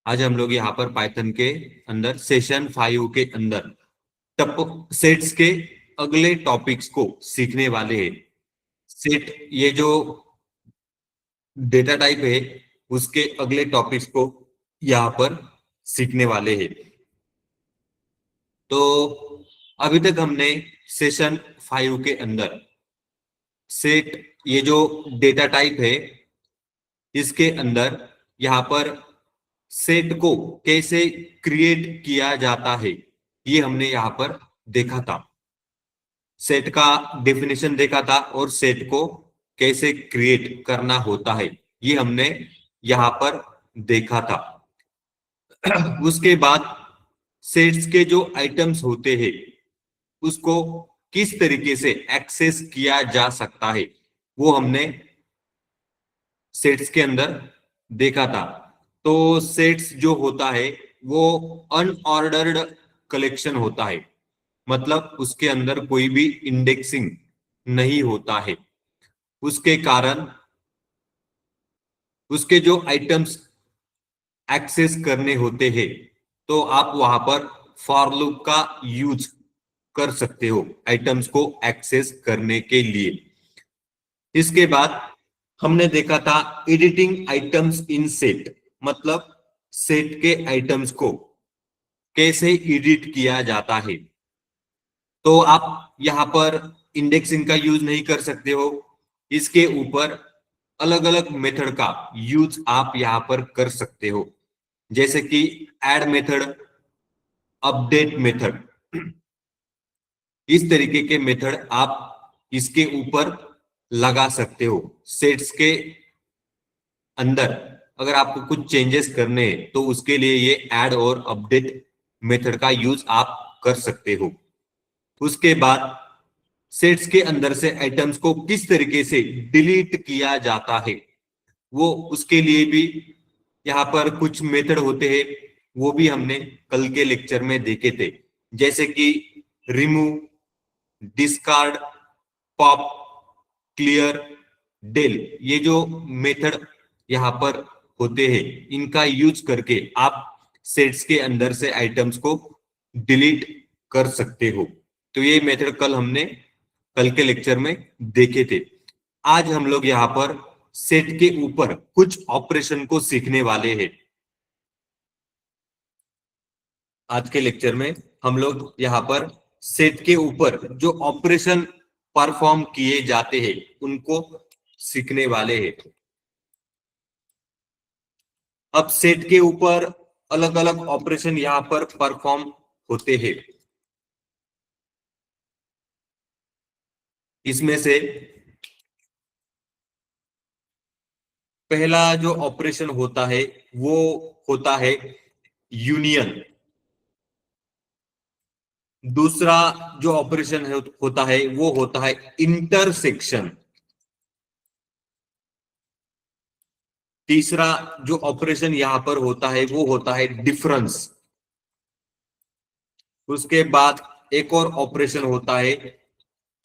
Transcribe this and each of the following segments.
आज हम लोग यहाँ पर पाइथन के अंदर सेशन 5 के अंदर टप सेट्स के अगले टॉपिक्स को सीखने वाले हैं। सेट ये जो डेटा टाइप है उसके अगले टॉपिक्स को यहाँ पर सीखने वाले हैं। तो अभी तक हमने सेशन 5 के अंदर सेट ये जो डेटा टाइप है इसके अंदर यहाँ पर सेट को कैसे क्रिएट किया जाता है ये हमने यहाँ पर देखा था। सेट का डेफिनेशन देखा था और सेट को कैसे क्रिएट करना होता है ये हमने यहाँ पर देखा था। उसके बाद सेट्स के जो आइटम्स होते हैं उसको किस तरीके से एक्सेस किया जा सकता है वो हमने सेट्स के अंदर देखा था। तो सेट्स जो होता है वो अनऑर्डर्ड कलेक्शन होता है, मतलब उसके अंदर कोई भी इंडेक्सिंग नहीं होता है। उसके कारण उसके जो आइटम्स एक्सेस करने होते हैं तो आप वहां पर फॉर लूप का यूज कर सकते हो आइटम्स को एक्सेस करने के लिए। इसके बाद हमने देखा था एडिटिंग आइटम्स इन सेट, मतलब सेट के आइटम्स को कैसे एडिट किया जाता है। तो आप यहाँ पर इंडेक्सिंग का यूज नहीं कर सकते हो, इसके ऊपर अलग अलग मेथड का यूज आप यहाँ पर कर सकते हो, जैसे कि ऐड मेथड, अपडेट मेथड। इस तरीके के मेथड आप इसके ऊपर लगा सकते हो। सेट्स के अंदर अगर आपको कुछ चेंजेस करने हैं तो उसके लिए ये ऐड और अपडेट मेथड का यूज आप कर सकते हो। उसके बाद सेट्स के अंदर से आइटम्स को किस तरीके से डिलीट किया जाता है वो उसके लिए भी यहाँ पर कुछ मेथड होते हैं, वो भी हमने कल के लेक्चर में देखे थे, जैसे कि remove, discard, pop, clear, del. ये जो मेथड यहाँ पर होते हैं इनका यूज करके आप सेट्स के अंदर से आइटम्स को डिलीट कर सकते हो। तो ये मेथड कल के लेक्चर में देखे थे। आज हम लोग यहाँ पर सेट के ऊपर कुछ ऑपरेशन को सीखने वाले हैं। आज के लेक्चर में हम लोग यहाँ पर सेट के ऊपर जो ऑपरेशन परफॉर्म किए जाते हैं उनको सीखने वाले हैं। अब सेट के ऊपर अलग अलग ऑपरेशन यहाँ पर परफॉर्म होते हैं। इसमें से पहला जो ऑपरेशन होता है वो होता है यूनियन। दूसरा जो ऑपरेशन होता है वो होता है इंटरसेक्शन। तीसरा जो ऑपरेशन यहां पर होता है वो होता है डिफरेंस। उसके बाद एक और ऑपरेशन होता है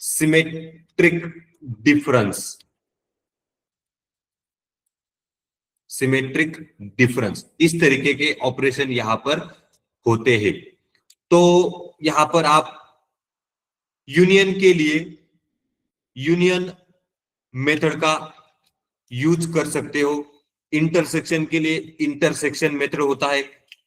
सिमेट्रिक डिफरेंस। सिमेट्रिक डिफरेंस, इस तरीके के ऑपरेशन यहां पर होते हैं। तो यहां पर आप यूनियन के लिए यूनियन मेथड का यूज कर सकते हो, इंटरसेक्शन के लिए इंटरसेक्शन मेथड होता है,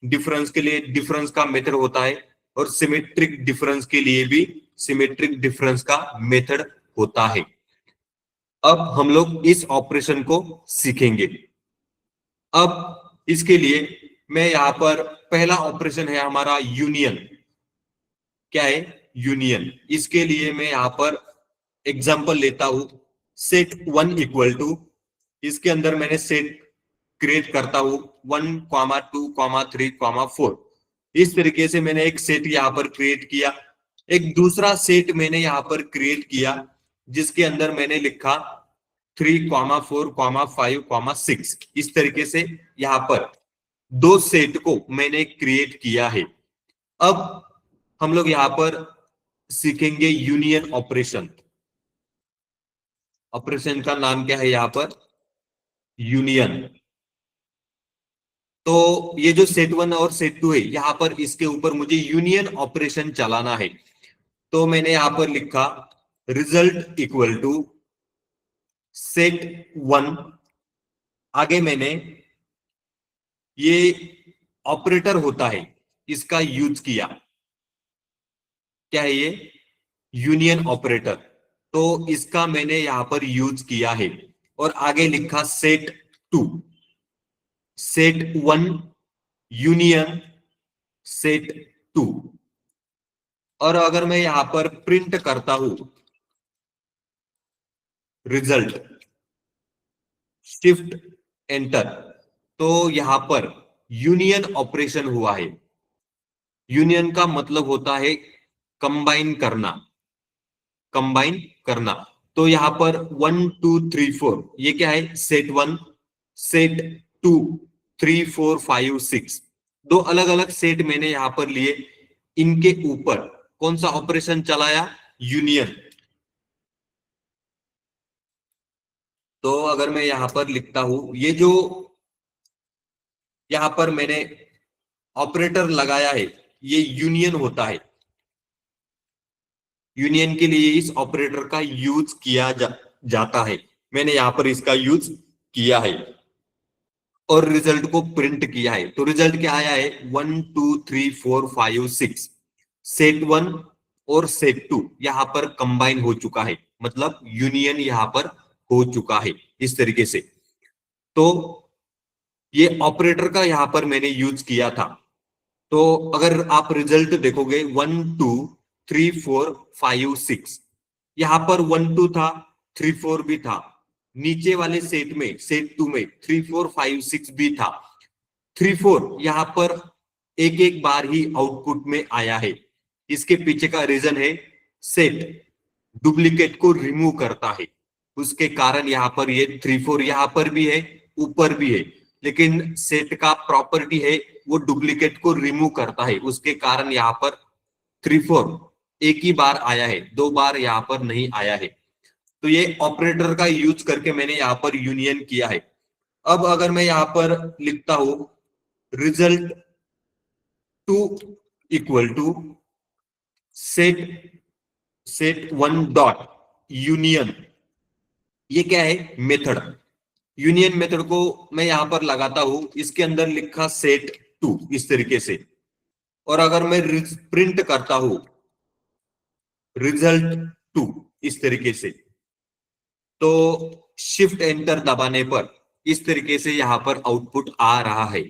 डिफरेंस के लिए डिफरेंस का मेथड होता है, और सिमेट्रिक डिफरेंस के लिए भी सिमेट्रिक डिफरेंस का मेथड होता है। अब हम लोग इस ऑपरेशन को सीखेंगे। अब इसके लिए मैं यहां पर पहला ऑपरेशन है हमारा यूनियन। क्या है? यूनियन। इसके लिए मैं यहां पर एग्जांपल लेता हूं, सेट 1 इक्वल टू, इसके अंदर मैंने सेट क्रिएट करता हूं 1, 2, 3, 4। इस तरीके से मैंने एक सेट यहां पर क्रिएट किया। एक दूसरा सेट मैंने यहां पर क्रिएट किया जिसके अंदर मैंने लिखा 3, 4, 5, 6। इस तरीके से यहां पर दो सेट को मैंने क्रिएट किया है। अब हम लोग यहां पर सीखेंगे यूनियन ऑपरेशन। ऑपरेशन का नाम क्या है यहां पर? यूनियन। तो ये जो सेट 1 और सेट 2 है, यहां पर इसके ऊपर मुझे यूनियन ऑपरेशन चलाना है। तो मैंने यहां पर लिखा रिजल्ट इक्वल टू सेट 1, आगे मैंने ये ऑपरेटर होता है इसका यूज किया। क्या है ये? Union operator. तो इसका मैंने यहां पर यूज किया है। और आगे लिखा सेट 2, सेट 1 यूनियन सेट 2। और अगर मैं यहां पर प्रिंट करता हूं रिजल्ट, शिफ्ट एंटर, तो यहां पर यूनियन ऑपरेशन हुआ है। यूनियन का मतलब होता है कंबाइन करना, कंबाइन करना। तो यहां पर 1 2 3 4, ये क्या है? सेट 1, सेट 2, 3 4 5 6, दो अलग अलग सेट मैंने यहां पर लिए। इनके ऊपर कौन सा ऑपरेशन चलाया? यूनियन। तो अगर मैं यहां पर लिखता हूं, ये जो यहां पर मैंने ऑपरेटर लगाया है, ये यूनियन होता है। यूनियन के लिए इस ऑपरेटर का यूज किया जाता है। मैंने यहां पर इसका यूज किया है और रिजल्ट को प्रिंट किया है। तो रिजल्ट क्या आया है? 1 2 3 4 5 6। सेट 1 और सेट 2 यहां पर कंबाइन हो चुका है, मतलब यूनियन यहां पर हो चुका है इस तरीके से। तो ये ऑपरेटर का यहां पर मैंने यूज किया था। तो अगर आप रिजल्ट देखोगे 1 2 3 4 5 6, यहां पर 1 2 था, 3 4 भी था। नीचे वाले सेट में, सेट 2 में 3 4 5 6 भी था। 3 4 यहां पर एक एक बार ही आउटपुट में आया है। इसके पीछे का रीजन है सेट डुप्लीकेट को रिमूव करता है, उसके कारण यहां पर ये 3 4 यहां पर भी है, ऊपर भी है। लेकिन सेट का प्रॉपर्टी है वो डुप्लीकेट को रिमूव करता है, उसके कारण यहां पर 3 4 एक ही बार आया है, दो बार यहां पर नहीं आया है। तो ये ऑपरेटर का यूज करके मैंने यहां पर यूनियन किया है। अब अगर मैं यहां पर लिखता हूं result 2 equal to set set 1 dot union, ये क्या है? मेथड। यूनियन मेथड को मैं यहां पर लगाता हूं, इसके अंदर लिखा सेट 2 इस तरीके से। और अगर मैं प्रिंट करता हूं रिजल्ट 2 इस तरीके से, तो शिफ्ट एंटर दबाने पर इस तरीके से यहां पर आउटपुट आ रहा है।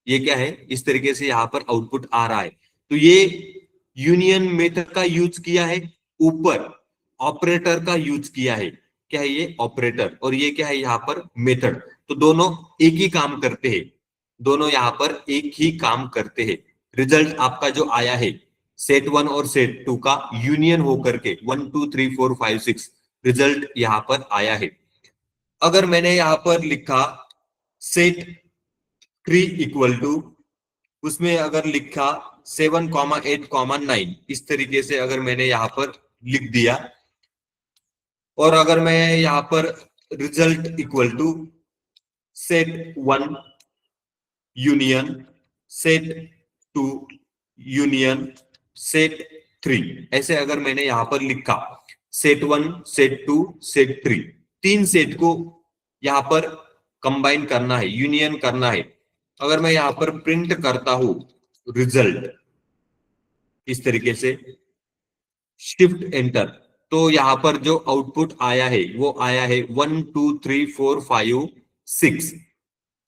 ये क्या है? इस तरीके से यहां पर आउटपुट आ रहा है। तो ये यूनियन मेथड का यूज किया है, ऊपर ऑपरेटर का यूज किया है। क्या है ये? ऑपरेटर। और ये क्या है? यहां पर मेथड। तो दोनों एक ही काम करते हैं, दोनों यहां पर एक ही काम करते हैं। रिजल्ट आपका जो आया है सेट 1 और सेट 2 का यूनियन होकर के 1 2 3 4 5 6 रिजल्ट यहां पर आया है। अगर मैंने यहां पर लिखा सेट 3 इक्वल टू, उसमें अगर लिखा 7 8 9, इस तरीके से अगर मैंने यहां पर लिख दिया, और अगर मैं यहां पर result equal to set 1 union set 2 union set 3, ऐसे अगर मैंने यहां पर लिखा सेट 1 सेट 2 सेट 3, तीन सेट को यहां पर कंबाइन करना है, यूनियन करना है। अगर मैं यहां पर प्रिंट करता हूं रिजल्ट इस तरीके से, शिफ्ट एंटर, तो यहां पर जो आउटपुट आया है वो आया है 1 2 3 4 5 6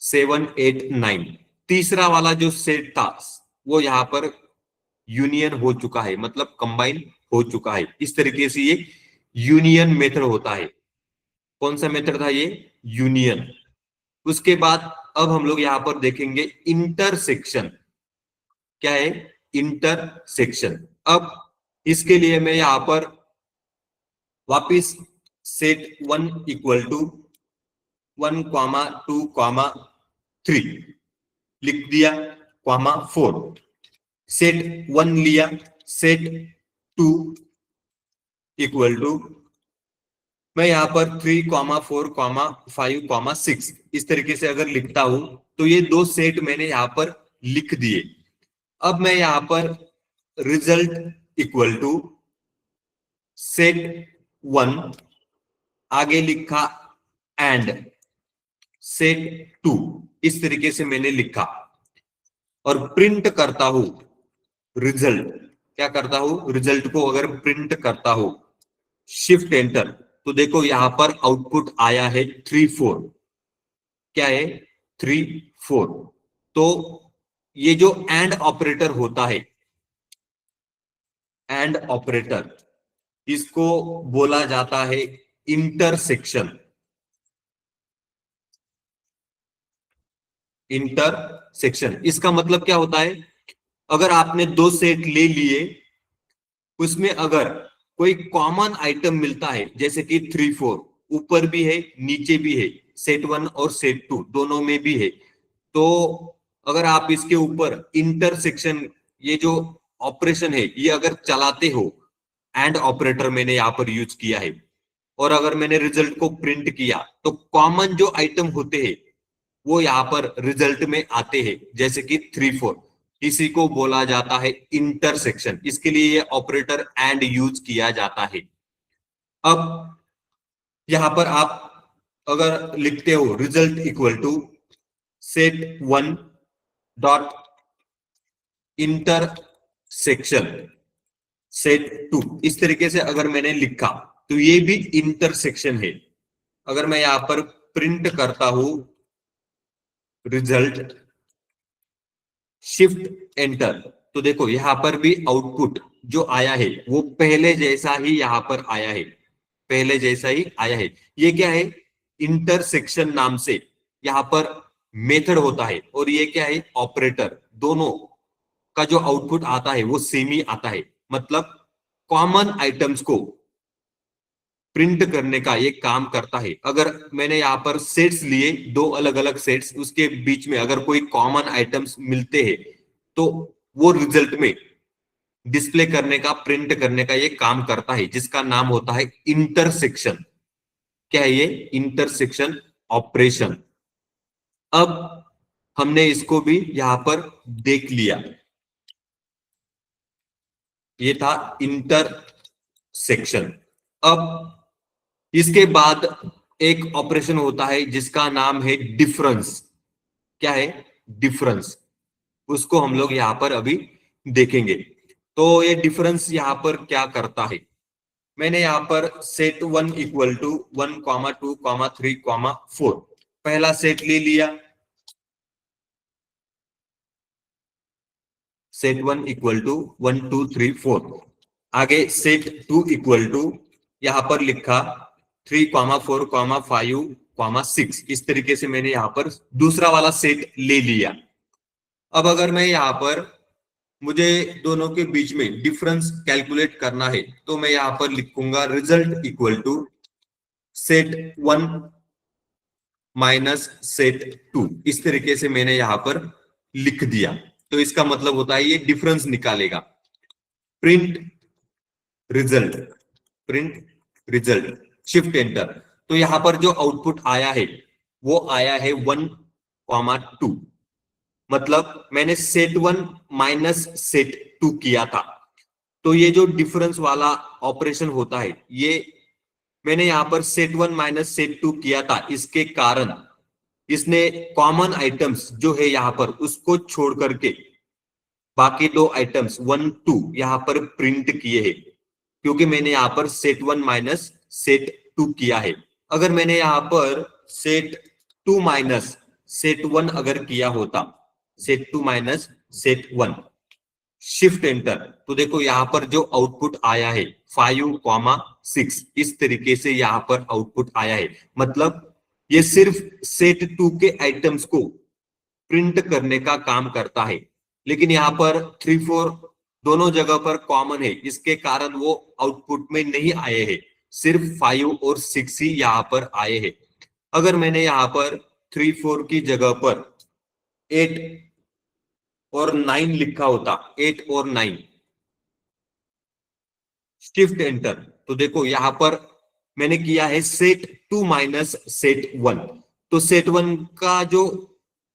7 8 9। तीसरा वाला जो सेट था वो यहां पर यूनियन हो चुका है, मतलब कंबाइन हो चुका है। इस तरीके से ये यूनियन मेथड होता है। कौन सा मेथड था ये? यूनियन। उसके बाद अब हम लोग यहां पर देखेंगे इंटरसेक्शन। क्या है? इंटरसेक्शन। अब इसके लिए मैं यहां पर वापिस सेट 1 इक्वल टू 1 2 3 लिख दिया, 4 सेट 1 लिया, सेट 2 इक्वल टू मैं यहाँ पर 3,4,5,6 इस तरीके से अगर लिखता हूं तो ये दो सेट मैंने यहाँ पर लिख दिए। अब मैं यहाँ पर रिजल्ट इक्वल टू सेट 1, आगे लिखा एंड सेट 2, इस तरीके से मैंने लिखा और प्रिंट करता हूं रिजल्ट। क्या करता हूं? रिजल्ट को अगर प्रिंट करता हूं, शिफ्ट एंटर, तो देखो यहां पर आउटपुट आया है 3,4। क्या है? 3,4। तो ये जो एंड ऑपरेटर होता है, एंड ऑपरेटर, इसको बोला जाता है इंटरसेक्शन। इंटरसेक्शन इसका मतलब क्या होता है? अगर आपने दो सेट ले लिए, उसमें अगर कोई कॉमन आइटम मिलता है, जैसे कि 3,4 ऊपर भी है नीचे भी है, सेट 1 और सेट 2 दोनों में भी है, तो अगर आप इसके ऊपर इंटरसेक्शन, ये जो ऑपरेशन है, ये अगर चलाते हो, एंड ऑपरेटर मैंने यहां पर यूज किया है, और अगर मैंने रिजल्ट को प्रिंट किया, तो कॉमन जो आइटम होते हैं वो यहाँ पर रिजल्ट में आते हैं, जैसे कि 3,4। इसी को बोला जाता है इंटरसेक्शन। इसके लिए ये ऑपरेटर एंड यूज किया जाता है। अब यहां पर आप अगर लिखते हो result equal to set 1 dot intersection set 2, इस तरीके से अगर मैंने लिखा, तो ये भी इंटरसेक्शन है। अगर मैं यहां पर प्रिंट करता हूं रिजल्ट, शिफ्ट एंटर, तो देखो यहां पर भी आउटपुट जो आया है वो पहले जैसा ही यहां पर आया है, पहले जैसा ही आया है। ये क्या है? इंटरसेक्शन नाम से यहां पर मेथड होता है, और ये क्या है? ऑपरेटर। दोनों का जो आउटपुट आता है वो सेम ही आता है, मतलब कॉमन आइटम्स को प्रिंट करने का ये काम करता है। अगर मैंने यहाँ पर सेट्स लिए, दो अलग अलग सेट्स, उसके बीच में अगर कोई कॉमन आइटम्स मिलते हैं, तो वो रिजल्ट में डिस्प्ले करने का, प्रिंट करने का ये काम करता है, जिसका नाम होता है इंटरसेक्शन। क्या है ये? Intersection operation. अब हमने इसको भी यहां पर देख लिया, ये था इंटरसेक्शन। अब इसके बाद एक ऑपरेशन होता है जिसका नाम है डिफरेंस। क्या है? डिफरेंस। उसको हम लोग यहां पर अभी देखेंगे। तो ये डिफरेंस यहां पर क्या करता है? मैंने यहां पर सेट 1 इक्वल टू 1,2,3,4 पहला सेट ले लिया। Set 1 equal to 1 2 3 4। आगे सेट 2 इक्वल टू, यहां पर लिखा 3,4,5,6। इस तरीके से मैंने यहां पर दूसरा वाला सेट ले लिया। अब अगर मैं यहां पर, मुझे दोनों के बीच में डिफरेंस कैलकुलेट करना है, तो मैं यहां पर लिखूंगा result equal to set 1 minus set 2। इस तरीके से मैंने यहां पर लिख दिया। तो इसका मतलब होता है ये डिफरेंस निकालेगा। Print result, print result, shift enter, तो यहां पर जो आउटपुट आया है वो आया है 1,2। मतलब मैंने सेट 1 माइनस सेट 2 किया था। तो ये जो डिफरेंस वाला ऑपरेशन होता है, ये मैंने यहां पर सेट 1 माइनस सेट 2 किया था, इसके कारण इसने कॉमन आइटम्स जो है यहां पर, उसको छोड़ करके बाकी दो आइटम्स 1 2 यहां पर प्रिंट किए हैं, क्योंकि मैंने यहां पर सेट 1 माइनस सेट 2 किया है। अगर मैंने यहां पर सेट 2 माइनस सेट 1 अगर किया होता, set 2 minus set 1, shift enter, तो देखो यहां पर जो आउटपुट आया है 5,6, इस तरीके से यहां पर आउटपुट आया है। मतलब ये सिर्फ सेट 2 के आइटम्स को प्रिंट करने का काम करता है, लेकिन यहाँ पर 3 4 दोनों जगह पर कॉमन है, इसके कारण वो आउटपुट में नहीं आए हैं, सिर्फ 5 और 6 ही यहाँ पर आए हैं। अगर मैंने यहाँ पर 3 4 की जगह पर 8 और 9 लिखा होता, 8 और 9, शिफ्ट एंटर, तो देखो यहाँ पर मैंने किया है सेट 2 माइनस सेट 1। तो सेट 1 का जो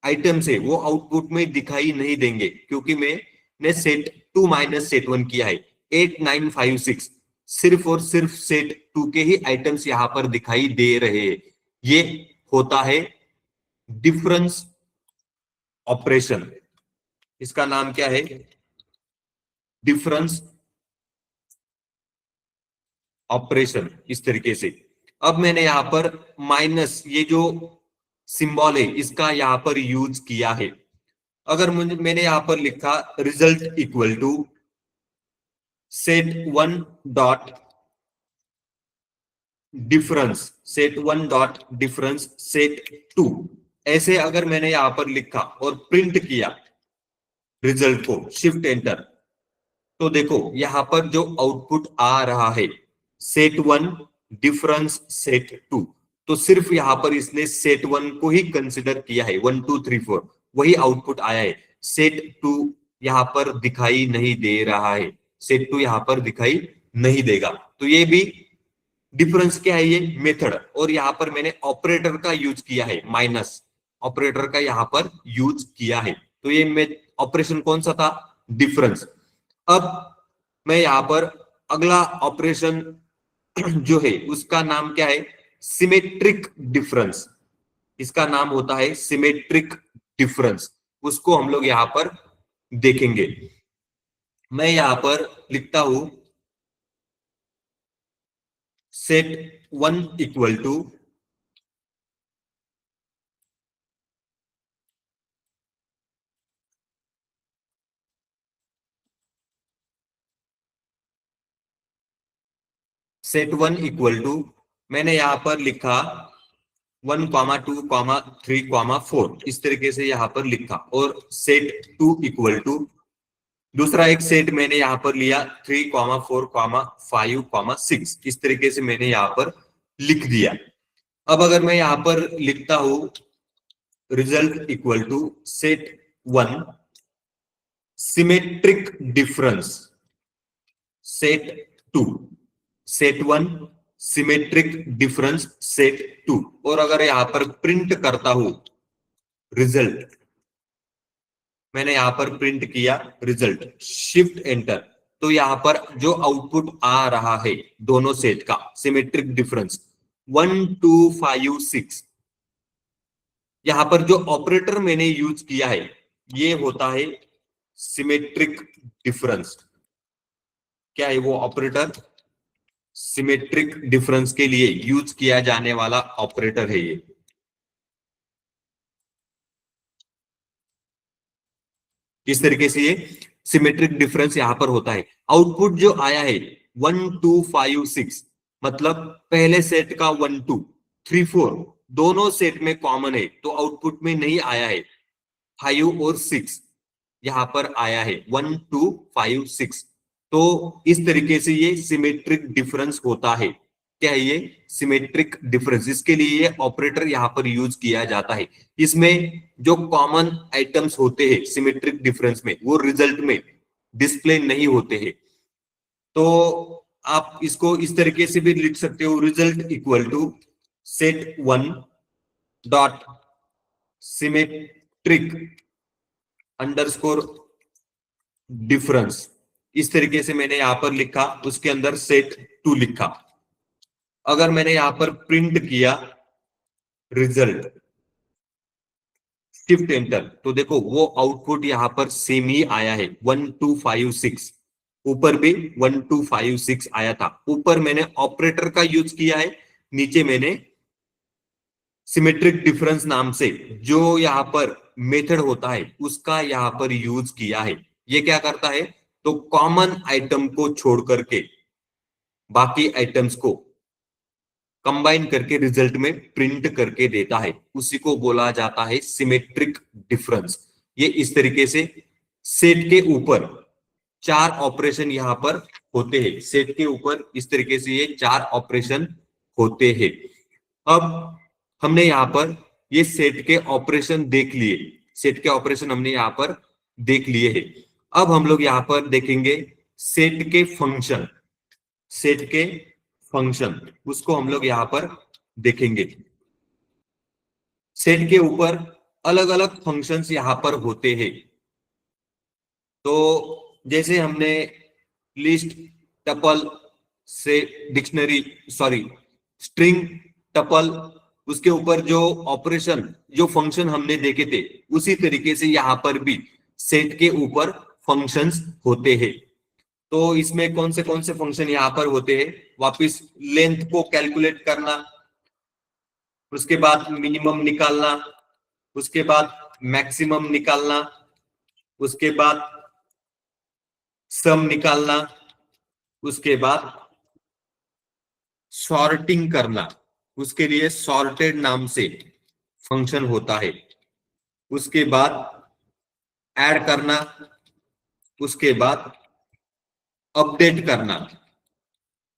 आइटम्स है वो आउटपुट में दिखाई नहीं देंगे, क्योंकि मैंने सेट 2 माइनस सेट 1 किया है। 8 9 5 6 सिर्फ और सिर्फ सेट 2 के ही आइटम्स यहां पर दिखाई दे रहे हैं। ये होता है डिफरेंस ऑपरेशन। इसका नाम क्या है? Difference operation. इस तरीके से अब मैंने यहां पर माइनस, ये जो सिंबल है इसका यहां पर यूज किया है। अगर मैंने यहां पर लिखा result equal to set 1 dot difference, set 1 dot difference set 2, ऐसे अगर मैंने यहां पर लिखा और प्रिंट किया रिजल्ट को, शिफ्ट एंटर, तो देखो यहां पर जो आउटपुट आ रहा है सेट 1 डिफरेंस सेट 2, तो सिर्फ यहां पर इसने सेट 1 को ही कंसिडर किया है। 1 2 3 4 वही आउटपुट आया है। सेट 2 यहां पर दिखाई नहीं दे रहा है। सेट 2 यहां पर दिखाई नहीं देगा। तो ये भी डिफरेंस क्या है? ये मेथड। और यहां पर मैंने ऑपरेटर का यूज किया है, माइनस ऑपरेटर का यहां पर यूज किया है। तो ये ऑपरेशन कौन सा था? डिफरेंस। अब मैं यहां पर अगला ऑपरेशन जो है उसका नाम क्या है? Symmetric difference. इसका नाम होता है सिमेट्रिक डिफरेंस। उसको हम लोग यहां पर देखेंगे। मैं यहां पर लिखता हूं set 1 equal to set 1 equal to, मैंने यहां पर लिखा 1 कॉमा 2 कॉमा 3 कॉमा 4, इस तरीके से यहां पर लिखा। और सेट 2 इक्वल टू दूसरा एक सेट मैंने यहां पर लिया 3 कॉमा 4 कॉमा 5 कॉमा 6, इस तरीके से मैंने यहां पर लिख दिया। अब अगर मैं यहां पर लिखता हूं result equal to set 1 symmetric difference set 2, set 1 symmetric difference set 2, और अगर यहां पर प्रिंट करता हूं रिजल्ट, मैंने यहां पर प्रिंट किया रिजल्ट, शिफ्ट एंटर, तो यहां पर जो आउटपुट आ रहा है दोनों सेट का सिमेट्रिक डिफरेंस 1 2 5 6, यहां पर जो ऑपरेटर मैंने यूज किया है ये होता है सिमेट्रिक डिफरेंस। क्या है वो ऑपरेटर? सिमेट्रिक डिफरेंस के लिए यूज किया जाने वाला ऑपरेटर है ये। इस तरीके से ये सिमेट्रिक डिफरेंस यहां पर होता है। आउटपुट जो आया है 1 2 5 6, मतलब पहले सेट का 1 2 3 4 दोनों सेट में कॉमन है, तो आउटपुट में नहीं आया है। 5 और 6 यहां पर आया है, 1 2 5 6। तो इस तरीके से ये सिमेट्रिक डिफरेंस होता है। क्या है ये? Symmetric difference. इसके लिए ये ऑपरेटर यहां पर यूज किया जाता है। इसमें जो कॉमन आइटम्स होते हैं सिमेट्रिक डिफरेंस में वो रिजल्ट में डिस्प्ले नहीं होते हैं। तो आप इसको इस तरीके से भी लिख सकते हो, result equal to set 1 dot symmetric underscore difference. इस तरीके से मैंने यहां पर लिखा, उसके अंदर सेट 2 लिखा। अगर मैंने यहां पर प्रिंट किया रिजल्ट, शिफ्ट एंटर, तो देखो वो आउटपुट यहां पर सेम ही आया है, 1 2 5 6। ऊपर भी 1 2 5 6 आया था। ऊपर मैंने ऑपरेटर का यूज किया है, नीचे मैंने सिमेट्रिक डिफरेंस नाम से जो यहां पर मेथड होता है उसका यहां पर यूज किया है। ये क्या करता है? तो कॉमन आइटम को छोड़ करके बाकी आइटम्स को कंबाइन करके रिजल्ट में प्रिंट करके देता है, उसी को बोला जाता है सिमेट्रिक डिफरेंस। ये इस तरीके से सेट के ऊपर 4 ऑपरेशन यहां पर होते हैं। सेट के ऊपर इस तरीके से ये 4 ऑपरेशन होते हैं। अब हमने यहां पर ये सेट के ऑपरेशन देख लिए, सेट के ऑपरेशन हमने यहां पर देख लिए हैं। अब हम लोग यहां पर देखेंगे सेट के फंक्शन, सेट के फंक्शन, उसको हम लोग यहाँ पर देखेंगे। सेट के ऊपर अलग अलग फंक्शंस यहाँ पर होते हैं। तो जैसे हमने लिस्ट, टपल से डिक्शनरी, सॉरी स्ट्रिंग, टपल, उसके ऊपर जो ऑपरेशन, जो फंक्शन हमने देखे थे, उसी तरीके से यहाँ पर भी सेट के ऊपर फंक्शंस होते हैं। तो इसमें कौन से फंक्शन यहाँ पर होते हैं? वापिस लेंथ को कैलकुलेट करना, उसके बाद मिनिमम निकालना, उसके बाद मैक्सिमम निकालना, उसके बाद सम निकालना, उसके बाद सॉर्टिंग करना, उसके लिए सॉर्टेड नाम से फंक्शन होता है, उसके बाद ऐड करना, उसके बाद अपडेट करना,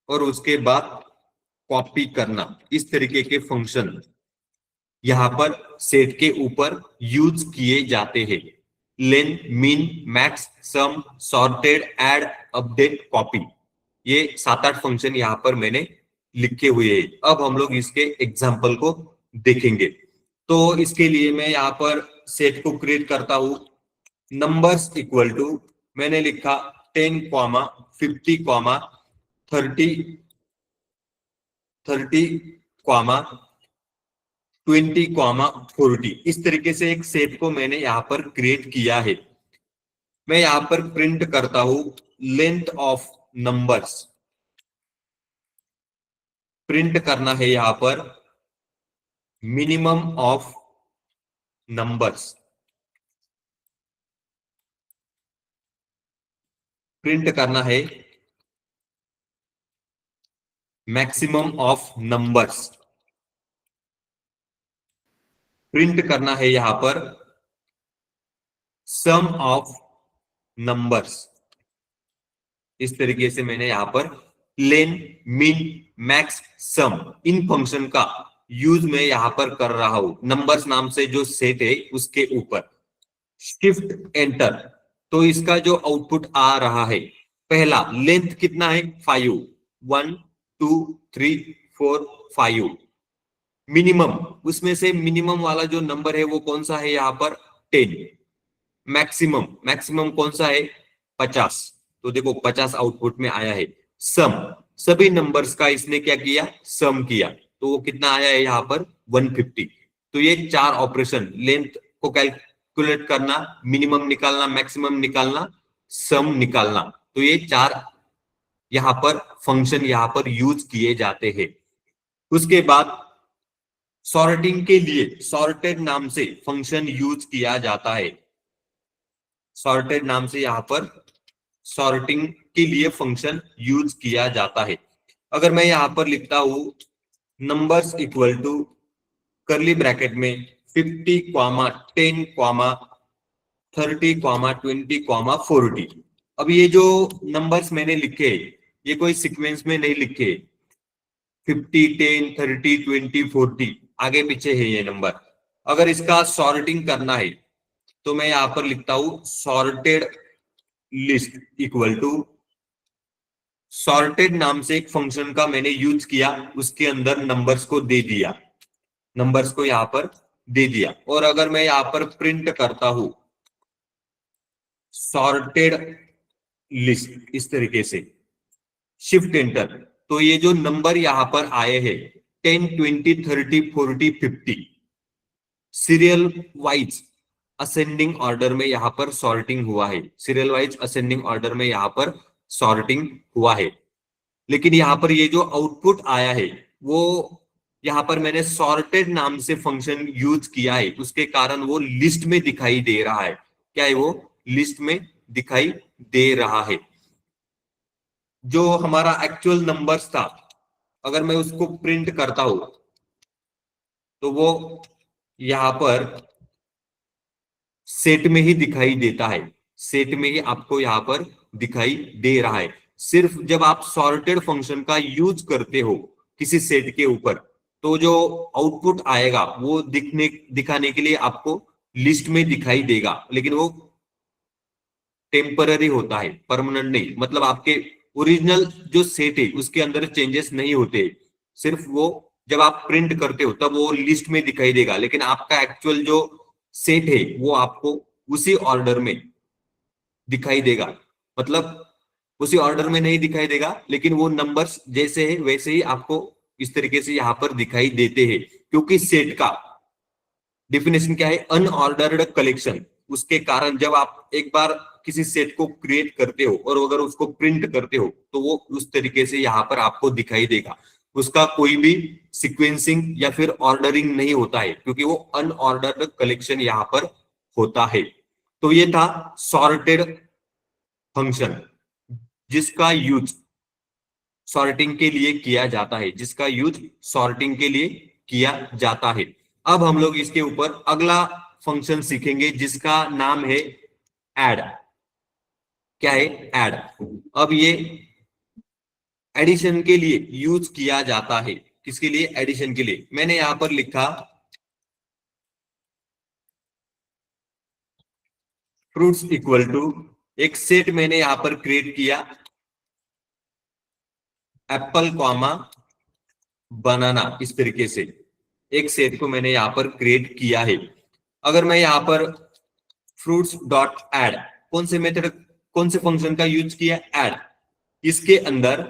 और उसके बाद कॉपी करना। इस तरीके के फंक्शन यहां पर सेट के ऊपर यूज किए जाते हैं। लेन, मीन, मैक्स, सम, सॉर्टेड, ऐड, अपडेट, कॉपी, ये 7-8 फंक्शन यहाँ पर मैंने लिखे हुए हैं। अब हम लोग इसके एग्जाम्पल को देखेंगे। तो इसके लिए मैं यहाँ पर सेट को क्रिएट करता हूं। नंबर्स इक्वल टू, मैंने लिखा 10, 50, 30, 20, 40, इस तरीके से एक सेट को मैंने यहाँ पर क्रिएट किया है। मैं यहाँ पर प्रिंट करता हूं लेंथ ऑफ नंबर्स। प्रिंट करना है यहाँ पर मिनिमम ऑफ नंबर्स। प्रिंट करना है मैक्सिमम ऑफ नंबर्स। प्रिंट करना है यहां पर सम ऑफ नंबर्स। इस तरीके से मैंने यहां पर लेन, मीन, मैक्स, सम, इन फंक्शन का यूज मैं यहां पर कर रहा हूं नंबर्स नाम से जो सेट है उसके ऊपर। शिफ्ट एंटर, तो इसका जो आउटपुट आ रहा है, पहला लेंथ कितना है? 5, 1, 2, 3, 4, 5। मिनिमम, उसमें से मिनिमम वाला जो नंबर है वो कौन सा है? यहाँ पर 10। मैक्सिमम, मैक्सिमम कौन सा है? 50। तो देखो 50 आउटपुट में आया है। सम, सभी नंबर्स का इसने क्या किया? सम किया, तो वो कितना आया है यहाँ पर? 150। तो ये 4 ऑपरेशन, लेंथ को कैलकुलेट करना, मिनिमम निकालना, मैक्सिमम निकालना, सम निकालना, तो ये 4 यहाँ पर फंक्शन यहाँ पर यूज किए जाते हैं। उसके बाद सॉर्टिंग के लिए सॉर्टेड नाम से फंक्शन यूज किया जाता है। सॉर्टेड नाम से यहाँ पर सॉर्टिंग के लिए फंक्शन यूज किया जाता है। अगर मैं यहाँ पर लिखता हूं numbers equal to curly bracket में 50, 10, 30, 20, 40। अब ये जो नंबर्स मैंने लिखे, ये कोई सीक्वेंस में नहीं लिखे। 50, 10, 30, 20, 40 आगे पीछे है ये नंबर। अगर इसका सॉर्टिंग करना है तो मैं यहां पर लिखता हूं sorted list equal to, sorted नाम से एक फंक्शन का मैंने यूज किया, उसके अंदर नंबर्स को दे दिया, नंबर्स को यहां पर दे दिया। और अगर मैं यहां पर प्रिंट करता हूं सॉर्टेड लिस्ट इस तरीके से, शिफ्ट एंटर, तो ये जो नंबर यहां पर आए हैं 10, 20, 30, 40, 50, सीरियल वाइज असेंडिंग ऑर्डर में यहां पर सॉर्टिंग हुआ है। सीरियल वाइज असेंडिंग ऑर्डर में यहां पर सॉर्टिंग हुआ है। लेकिन यहां पर ये जो आउटपुट आया है वो यहां पर मैंने सॉर्टेड नाम से फंक्शन यूज किया है, उसके कारण वो लिस्ट में दिखाई दे रहा है। क्या है वो? लिस्ट में दिखाई दे रहा है। जो हमारा एक्चुअल नंबर्स था, अगर मैं उसको प्रिंट करता हूं तो वो यहां पर सेट में ही दिखाई देता है। सेट में ही आपको यहां पर दिखाई दे रहा है। सिर्फ जब आप सॉर्टेड फंक्शन का यूज करते हो किसी सेट के ऊपर, तो जो आउटपुट आएगा वो दिखाने के लिए आपको लिस्ट में दिखाई देगा, लेकिन वो टेम्पररी होता है, परमानेंट नहीं। मतलब आपके ओरिजिनल जो सेट है उसके अंदर चेंजेस नहीं होते, सिर्फ वो जब आप प्रिंट करते हो तब वो लिस्ट में दिखाई देगा, लेकिन आपका एक्चुअल जो सेट है वो आपको उसी ऑर्डर में दिखाई देगा। मतलब उसी ऑर्डर में नहीं दिखाई देगा, लेकिन वो नंबर्स जैसे है वैसे ही आपको इस तरीके से यहाँ पर दिखाई देते हैं, क्योंकि सेट का डेफिनेशन क्या है, अनऑर्डर्ड कलेक्शन। उसके कारण जब आप एक बार किसी सेट को क्रिएट करते हो और अगर उसको प्रिंट करते हो तो वो उस तरीके से यहाँ पर आपको दिखाई देगा, उसका कोई भी सीक्वेंसिंग या फिर ऑर्डरिंग नहीं होता है, क्योंकि वो अनऑर्डर्ड कलेक्शन यहाँ पर होता है। तो ये था सॉर्टेड फंक्शन, जिसका यूज सॉर्टिंग के लिए किया जाता है, जिसका यूज सॉर्टिंग के लिए किया जाता है। अब हम लोग इसके ऊपर अगला फंक्शन सीखेंगे जिसका नाम है ऐड। क्या है? ऐड। अब ये एडिशन के लिए यूज किया जाता है। किसके लिए? एडिशन के लिए। मैंने यहां पर लिखा फ्रूट्स इक्वल टू, एक सेट मैंने यहां पर क्रिएट किया, एप्पल कॉमा बनाना, इस तरीके से एक सेट को मैंने यहां पर क्रिएट किया है। अगर मैं यहां पर फ्रूट्स डॉट एड, कौन से मेथड, कौन से फंक्शन का यूज किया? ऐड। इसके अंदर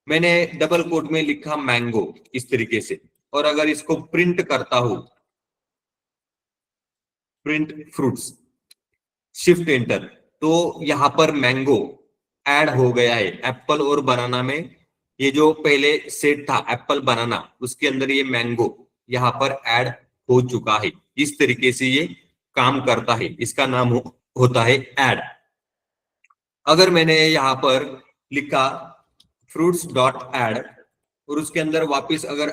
मैंने डबल कोट में लिखा मैंगो, इस तरीके से, और अगर इसको प्रिंट करता हूं, प्रिंट फ्रूट्स, शिफ्ट एंटर, तो यहां पर मैंगो ऐड हो गया है। एप्पल और बनाना में ये जो पहले सेट था एप्पल बनाना, उसके अंदर ये मैंगो यहां पर ऐड हो चुका है। इस तरीके से ये काम करता है, इसका नाम होता है ऐड। अगर मैंने यहां पर लिखा फ्रूट्स डॉट ऐड और उसके अंदर वापस अगर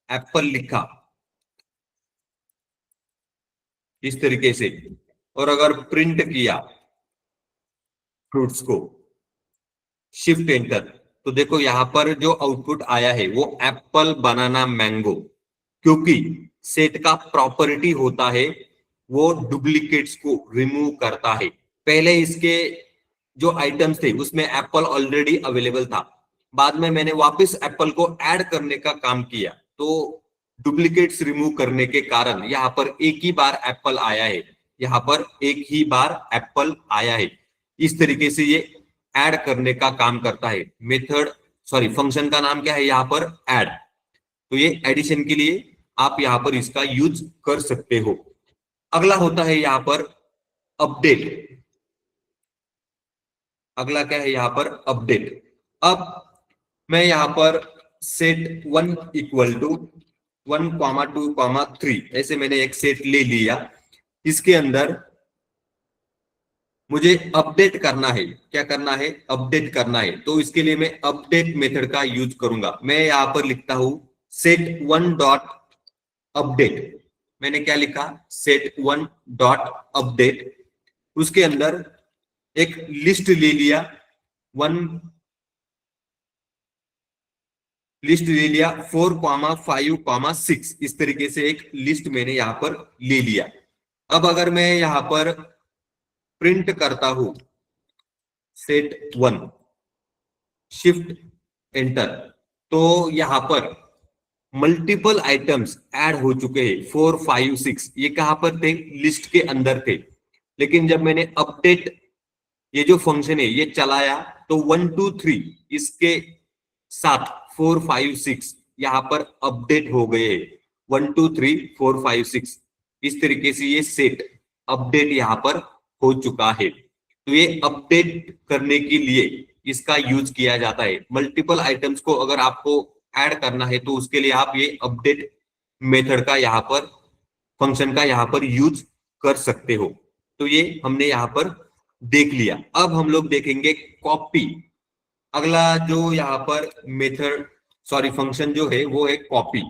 एप्पल लिखा इस तरीके से, और अगर प्रिंट किया फ्रूट्स को, शिफ्ट एंटर, तो देखो यहां पर जो आउटपुट आया है वो एप्पल बनाना मैंगो, क्योंकि सेट का प्रॉपर्टी होता है वो डुप्लीकेट्स को रिमूव करता है। पहले इसके जो आइटम्स थे उसमें एप्पल ऑलरेडी अवेलेबल था, बाद में मैंने वापस एप्पल को ऐड करने का काम किया, तो डुप्लीकेट्स रिमूव करने के कारण यहाँ पर एक ही बार एप्पल आया है, यहाँ पर एक ही बार एप्पल आया है। इस तरीके से ये ऐड करने का काम करता है। मेथड, सॉरी, फंक्शन का नाम क्या है यहाँ पर? ऐड। तो ये एडिशन के लिए आप यहाँ पर इसका यूज कर सकते हो। अगला होता है यहाँ पर अपडेट। अगला क्या है यहाँ पर? अपडेट। अब मैं यहाँ पर सेट 1 इक्वल टू 1,2,3 ऐसे मैंने एक सेट ले लिया। इसके अंदर मुझे अपडेट करना है। क्या करना है? अपडेट करना है। तो इसके लिए मैं अपडेट मेथड का यूज करूंगा। मैं यहां पर लिखता हूं सेट 1 डॉट अपडेट। मैंने क्या लिखा? Set 1 dot update. उसके अंदर एक लिस्ट ले लिया, वन लिस्ट ले लिया 4,5,6, इस तरीके से एक लिस्ट मैंने यहां पर ले लिया। अब अगर मैं यहां पर प्रिंट करता हूं सेट 1, शिफ्ट एंटर, तो यहां पर मल्टीपल आइटम्स ऐड हो चुके हैं 4, 5, 6। ये कहां पर थे? लिस्ट के अंदर थे। लेकिन जब मैंने अपडेट ये जो फंक्शन है ये चलाया तो 1, 2, 3 इसके साथ 4, 5, 6 यहां पर अपडेट हो गए हैं। 1, 2, 3, 4, 5, 6 इस तरीके से ये सेट अपडेट यहां पर हो चुका है। तो ये अपडेट करने के लिए इसका यूज किया जाता है। मल्टीपल आइटम्स को अगर आपको ऐड करना है तो उसके लिए आप ये अपडेट मेथड का यहाँ पर, फंक्शन का यहाँ पर यूज कर सकते हो। तो ये हमने यहाँ पर देख लिया। अब हम लोग देखेंगे कॉपी। अगला जो यहाँ पर मेथड, सॉरी, फंक्शन जो है वो है कॉपी।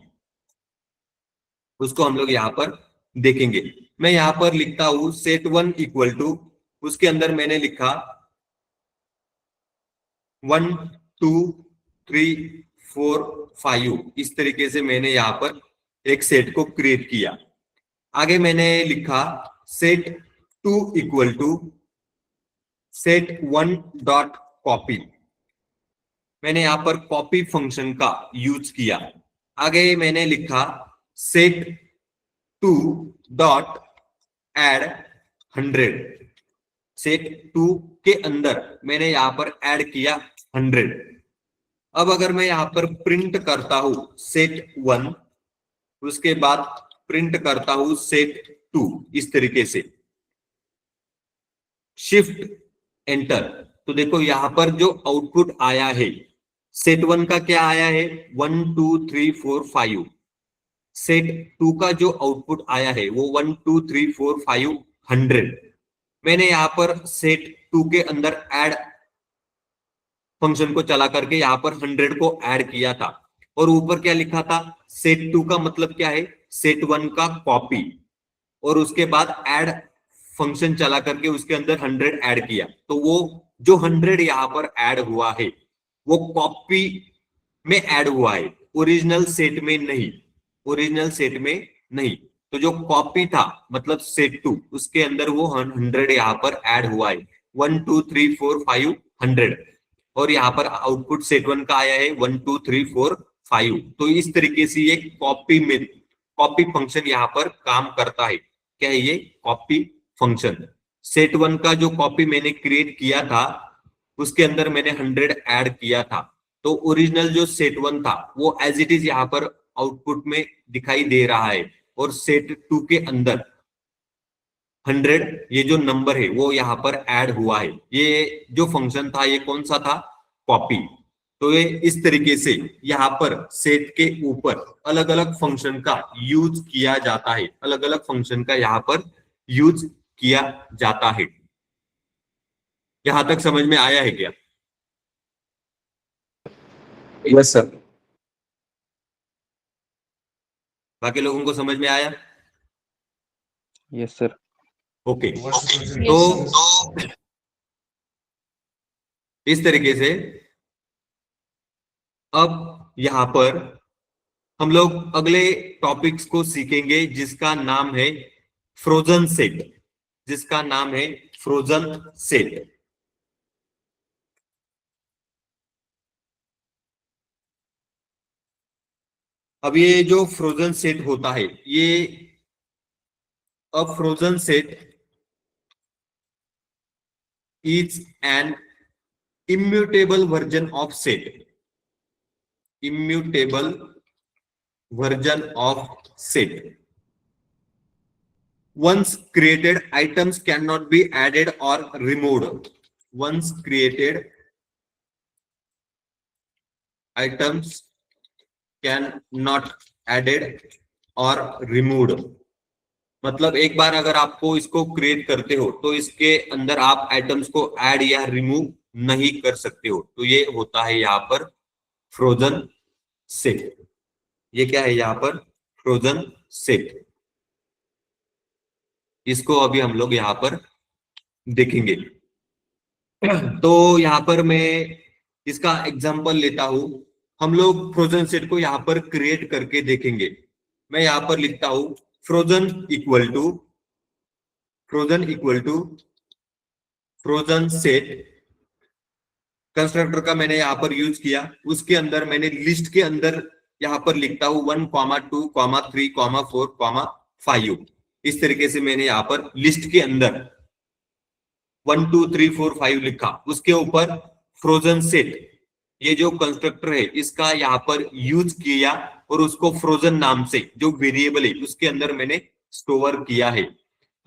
उसको हम लोग यहाँ पर देखेंगे। मैं यहाँ पर लिखता हूं सेट 1 इक्वल टू, उसके अंदर मैंने लिखा 1, 2, 3, 4, 5, इस तरीके से मैंने यहाँ पर एक सेट को क्रिएट किया। आगे मैंने लिखा set 2 equal to set 1 dot copy. मैंने यहाँ पर कॉपी फंक्शन का यूज किया। आगे मैंने लिखा set two dot add 100। Set two के अंदर मैंने यहाँ पर ऐड किया 100। अब अगर मैं यहाँ पर प्रिंट करता हूं सेट 1, उसके बाद प्रिंट करता हूं सेट 2, इस तरीके से शिफ्ट एंटर, तो देखो यहां पर जो आउटपुट आया है सेट 1 का क्या आया है 1 2 3 4 5। सेट 2 का जो आउटपुट आया है वो 1 2 3 4 5 100। मैंने यहाँ पर सेट 2 के अंदर ऐड फंक्शन को चला करके यहाँ पर 100 को ऐड किया था, और ऊपर क्या लिखा था सेट 2 का मतलब क्या है सेट 1 का कॉपी, और उसके बाद ऐड फंक्शन चला करके उसके अंदर 100 ऐड किया। तो वो जो 100 यहाँ पर ऐड हुआ है वो कॉपी में ऐड हुआ है, ओरिजिनल सेट में नहीं, ओरिजिनल सेट में नहीं। तो जो कॉपी था मतलब सेट 2 उसके अंदर वो 100 यहाँ पर ऐड हुआ है, 1 2 3 4 5 100। और यहाँ पर आउटपुट सेट 1 का आया है 1 2 3 4 5। तो इस तरीके से ये कॉपी में कॉपी फंक्शन यहाँ पर काम करता है। क्या है ये कॉपी फंक्शन। सेट 1 का जो कॉपी मैंने क्रिएट किया था उसके अंदर मैंने 100 ऐड किया था, तो ओरिजिनल जो सेट 1 था वो एज इट इज यहाँ पर आउटपुट में दिखाई दे रहा है, और सेट 2 के अंदर 100 ये जो नंबर है वो यहाँ पर ऐड हुआ है। ये जो फंक्शन था ये कौन सा था कॉपी। तो ये इस तरीके से यहाँ पर सेट के ऊपर अलग अलग फंक्शन का यूज किया जाता है, अलग अलग फंक्शन का यहाँ पर यूज किया जाता है। यहां तक समझ में आया है क्या? Yes sir. बाकी लोगों को समझ में आया? Yes sir. ओके। Yes, तो sir. इस तरीके से अब यहां पर हम लोग अगले टॉपिक्स को सीखेंगे जिसका नाम है फ्रोजन सेट, जिसका नाम है फ्रोजन सेट। अब ये जो फ्रोजन सेट होता है ये अब frozen set is an immutable version of set, immutable version of set. Once created items cannot be added or removed. Once created items cannot added or removed. मतलब एक बार अगर आपको इसको क्रिएट करते हो तो इसके अंदर आप आइटम्स को ऐड या रिमूव नहीं कर सकते हो। तो ये होता है यहाँ पर फ्रोजन सेट। ये क्या है यहाँ पर फ्रोजन सेट, इसको अभी हम लोग यहाँ पर देखेंगे। तो यहाँ पर मैं इसका एग्जांपल लेता हूं। हम लोग फ्रोजन सेट को यहाँ पर क्रिएट करके देखेंगे। मैं यहाँ पर लिखता हूं frozen equal to frozen set. Constructor का मैंने यहाँ पर यूज किया, उसके अंदर मैंने लिस्ट के अंदर यहाँ पर लिखता हूं 1, 2, 3, 4, 5। इस तरीके से मैंने यहाँ पर लिस्ट के अंदर 1 2 3 4 5 लिखा, उसके ऊपर फ्रोजन सेट ये जो कंस्ट्रक्टर है इसका यहाँ पर यूज किया, और उसको फ्रोजन नाम से जो वेरिएबल है उसके अंदर मैंने स्टोर किया है।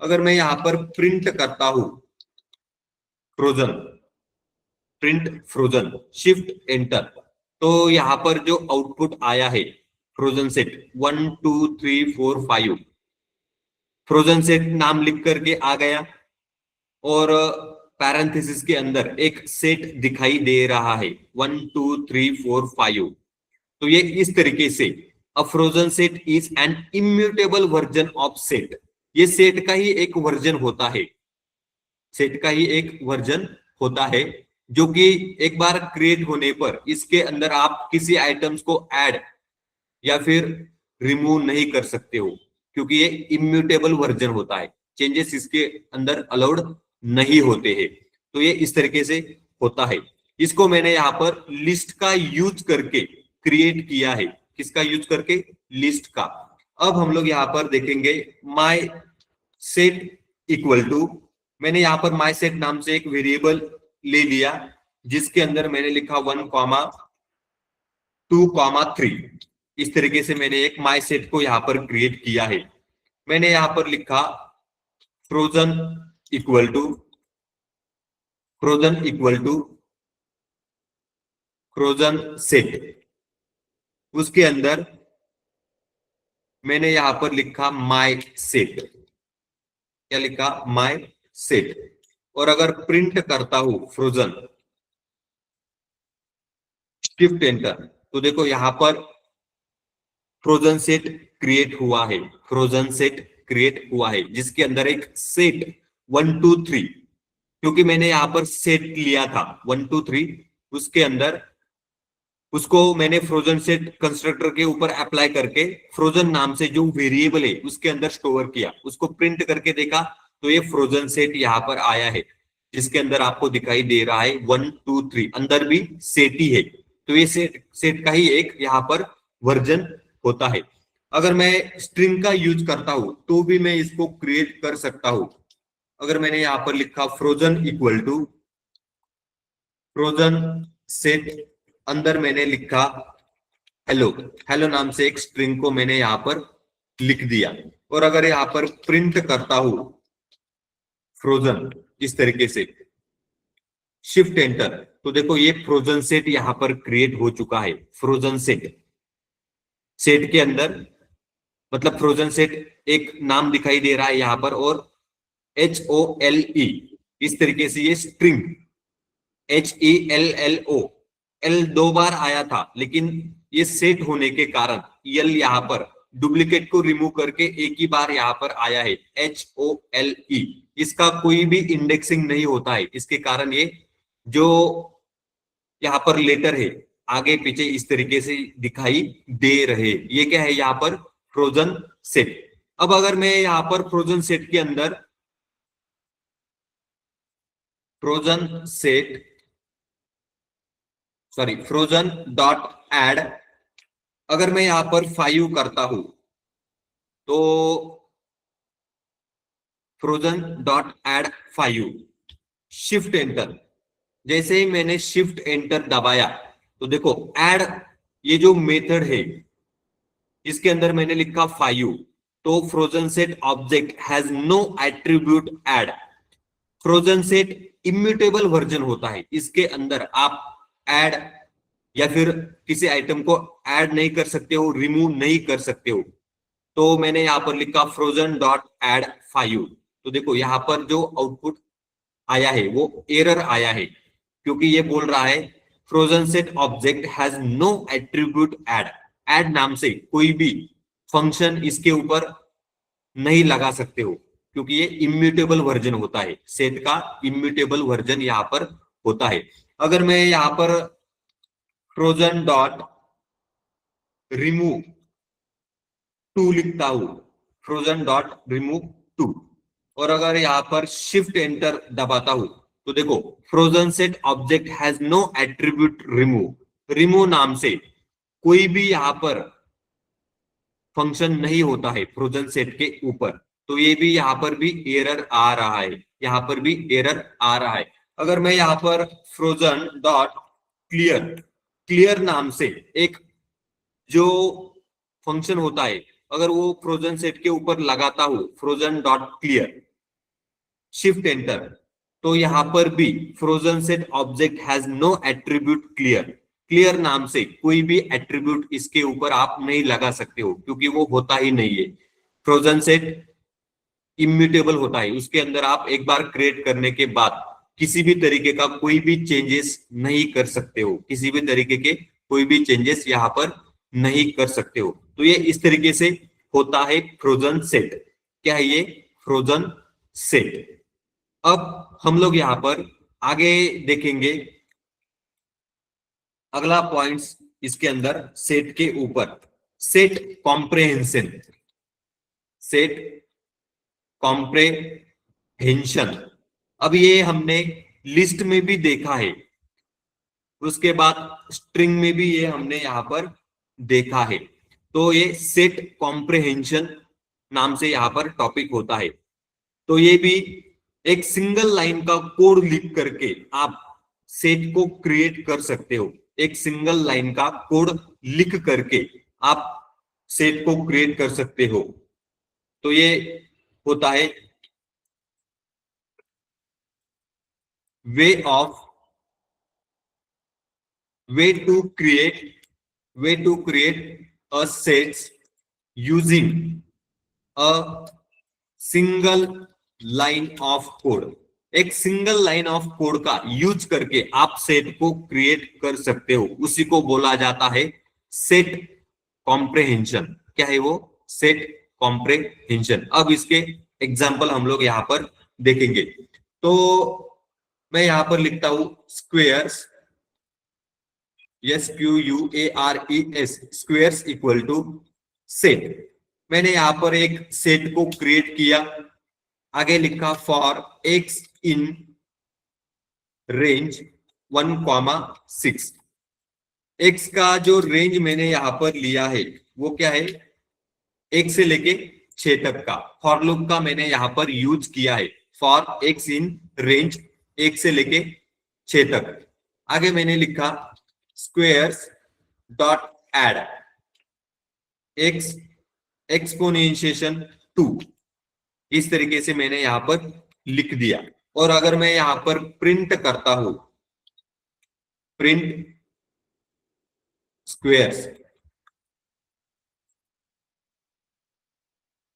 अगर मैं यहाँ पर प्रिंट करता हूं frozen, print frozen, shift enter, तो यहाँ पर जो आउटपुट आया है फ्रोजन सेट 1 2 3 4 5 फ्रोजन सेट नाम लिख करके आ गया, और पैरेंथेसिस के अंदर एक सेट दिखाई दे रहा है 1 2 3 4 5। तो ये इस तरीके से अ frozen set is an immutable version of set. ये सेट का ही एक वर्जन होता है, सेट का ही एक वर्जन होता है जो कि एक बार क्रिएट होने पर इसके अंदर आप किसी आइटम्स को ऐड या फिर रिमूव नहीं कर सकते हो, क्योंकि ये इम्यूटेबल वर्जन होता है, चेंजेस इसके अंदर अलाउड नहीं होते हैं। तो ये इस तरीके से होता है। इसको मैंने यहाँ पर लिस्ट का यूज करके क्रिएट किया है। किसका यूज करके? लिस्ट का। अब हम लोग यहाँ पर देखेंगे माई सेट इक्वल टू, मैंने यहाँ पर माई सेट नाम से एक वेरिएबल ले लिया जिसके अंदर मैंने लिखा 1,2,3। इस तरीके से मैंने एक माई सेट को यहाँ पर क्रिएट किया है। मैंने यहाँ पर लिखा frozen equal to frozen set. उसके अंदर मैंने यहां पर लिखा माई सेट। क्या लिखा? My set. और अगर प्रिंट करता हूं फ्रोजन, शिफ्ट एंटर, तो देखो यहां पर फ्रोजन सेट क्रिएट हुआ है। फ्रोजन सेट क्रिएट हुआ है जिसके अंदर एक सेट 1 2 3, क्योंकि मैंने यहां पर सेट लिया था 1 2 3, उसके अंदर उसको मैंने फ्रोजन सेट कंस्ट्रक्टर के ऊपर अप्लाई करके फ्रोजन नाम से जो वेरिएबल है उसके अंदर स्टोर किया। उसको प्रिंट करके देखा तो ये फ्रोजन सेट यहाँ पर आया है जिसके अंदर आपको दिखाई दे रहा है 1 2 3, अंदर भी सेट ही है। तो ये सेट का ही एक यहाँ पर वर्जन होता है। अगर मैं स्ट्रिंग का यूज करता हूं तो भी मैं इसको क्रिएट कर सकता हूं। अगर मैंने यहाँ पर लिखा frozen equal to frozen set, अंदर मैंने लिखा हेलो, हेलो नाम से एक स्ट्रिंग को मैंने यहां पर लिख दिया। और अगर यहां पर प्रिंट करता हूं फ्रोजन इस तरीके से, शिफ्ट एंटर, तो देखो ये फ्रोजन सेट यहां पर क्रिएट हो चुका है। फ्रोजन सेट, सेट के अंदर मतलब फ्रोजन सेट एक नाम दिखाई दे रहा है यहां पर, और HOLE इस तरीके से ये स्ट्रिंग HELLO, एल 2 बार आया था लेकिन ये सेट होने के कारण यल यहां पर डुप्लीकेट को रिमूव करके एक ही बार यहां पर आया है HOLE। इसका कोई भी इंडेक्सिंग नहीं होता है, इसके कारण ये जो यहाँ पर लेटर है आगे पीछे इस तरीके से दिखाई दे रहे। ये क्या है? यहाँ पर फ्रोजन सेट। अब अगर मैं यहाँ पर फ्रोजन सेट के अंदर frozen set frozen dot add, अगर मैं यहां पर 5 करता हूं तो frozen dot add 5, shift enter, जैसे ही मैंने शिफ्ट एंटर दबाया तो देखो एड, ये जो मेथड है इसके अंदर मैंने लिखा 5, तो frozen set object has no attribute add. Frozen set immutable version होता है, इसके अंदर आप ऐड या फिर किसी आइटम को ऐड नहीं कर सकते हो, रिमूव नहीं कर सकते हो। तो मैंने यहां पर लिखा फ्रोजन डॉट एड 5, तो देखो यहां पर जो आउटपुट आया है वो एरर आया है क्योंकि ये बोल रहा है frozen set object has no attribute add. Add नाम से कोई भी फंक्शन इसके ऊपर नहीं लगा सकते हो क्योंकि ये इम्यूटेबल वर्जन होता है। सेट का इम्यूटेबल वर्जन यहां पर होता है। अगर मैं यहां पर फ्रोजन डॉट रिमूव 2 लिखता हूं, फ्रोजन डॉट रिमूव 2, और अगर यहां पर शिफ्ट एंटर दबाता हूं तो देखो frozen set object has no attribute remove. Remove नाम से कोई भी यहां पर फंक्शन नहीं होता है फ्रोजन सेट के ऊपर, तो ये भी यहां पर भी एरर आ रहा है, यहां पर भी एरर आ रहा है। अगर मैं यहां पर फ्रोजन डॉट क्लियर, क्लियर नाम से एक जो फंक्शन होता है अगर वो फ्रोजन सेट के ऊपर लगाता हूं frozen dot clear, shift enter, तो यहां पर भी frozen set object has no attribute clear. Clear नाम से कोई भी एट्रीब्यूट इसके ऊपर आप नहीं लगा सकते हो क्योंकि वो होता ही नहीं है। फ्रोजन सेट इम्यूटेबल होता है, उसके अंदर आप एक बार क्रिएट करने के बाद किसी भी तरीके का कोई भी चेंजेस नहीं कर सकते हो, किसी भी तरीके के कोई भी चेंजेस यहाँ पर नहीं कर सकते हो। तो ये इस तरीके से होता है फ्रोजन सेट। क्या है ये? Frozen set. अब हम लोग यहाँ पर आगे देखेंगे अगला पॉइंट्स इसके अंदर सेट के ऊपर, सेट कॉम्प्रेहेंशन, सेट कॉम्प्रेहेंशन। अब ये हमने लिस्ट में भी देखा है उसके बाद स्ट्रिंग में भी ये हमने यहाँ पर देखा है। तो ये सेट कॉम्प्रिहेंशन नाम से यहाँ पर टॉपिक होता है। तो ये भी एक सिंगल लाइन का कोड लिख करके आप सेट को क्रिएट कर सकते हो। एक सिंगल लाइन का कोड लिख करके आप सेट को क्रिएट कर सकते हो। तो ये होता है way to create a sets using a single line of code. एक सिंगल लाइन ऑफ कोड का यूज करके आप सेट को क्रिएट कर सकते हो, उसी को बोला जाता है सेट कॉम्प्रिहेंशन। क्या है वो? Set comprehension. अब इसके एग्जांपल हम लोग यहाँ पर देखेंगे। तो मैं यहाँ पर लिखता हूं squares, SQUARES, squares equal to set. मैंने यहाँ पर एक सेट को क्रिएट किया, आगे लिखा for x in range 1,6। x का जो रेंज मैंने यहाँ पर लिया है वो क्या है? 1 से लेके 6 तक का फॉर लूप का मैंने यहाँ पर यूज किया है। फॉर x इन रेंज 1 से लेके 6 तक। आगे मैंने लिखा squares dot add x exponentiation 2। इस तरीके से मैंने यहां पर लिख दिया। और अगर मैं यहां पर प्रिंट करता हूं, प्रिंट स्क्वेयर्स,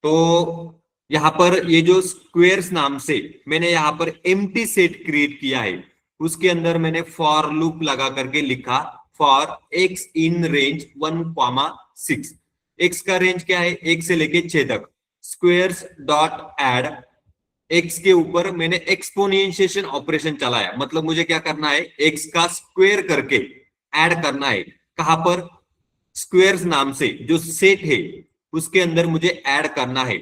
तो यहां पर ये जो स्क्वेयर्स नाम से मैंने यहां पर एम्प्टी सेट क्रिएट किया है, उसके अंदर मैंने फॉर लूप लगा करके लिखा for x in range 1,6। x का रेंज क्या है? 1 से लेके 6 तक। स्क्वेयर्स डॉट एड x के ऊपर मैंने एक्सपोनेंशिएशन ऑपरेशन चलाया, मतलब मुझे क्या करना है? x का स्क्वायर करके ऐड करना है। कहां पर? स्क्वेयर्स नाम से जो सेट है उसके अंदर मुझे ऐड करना है।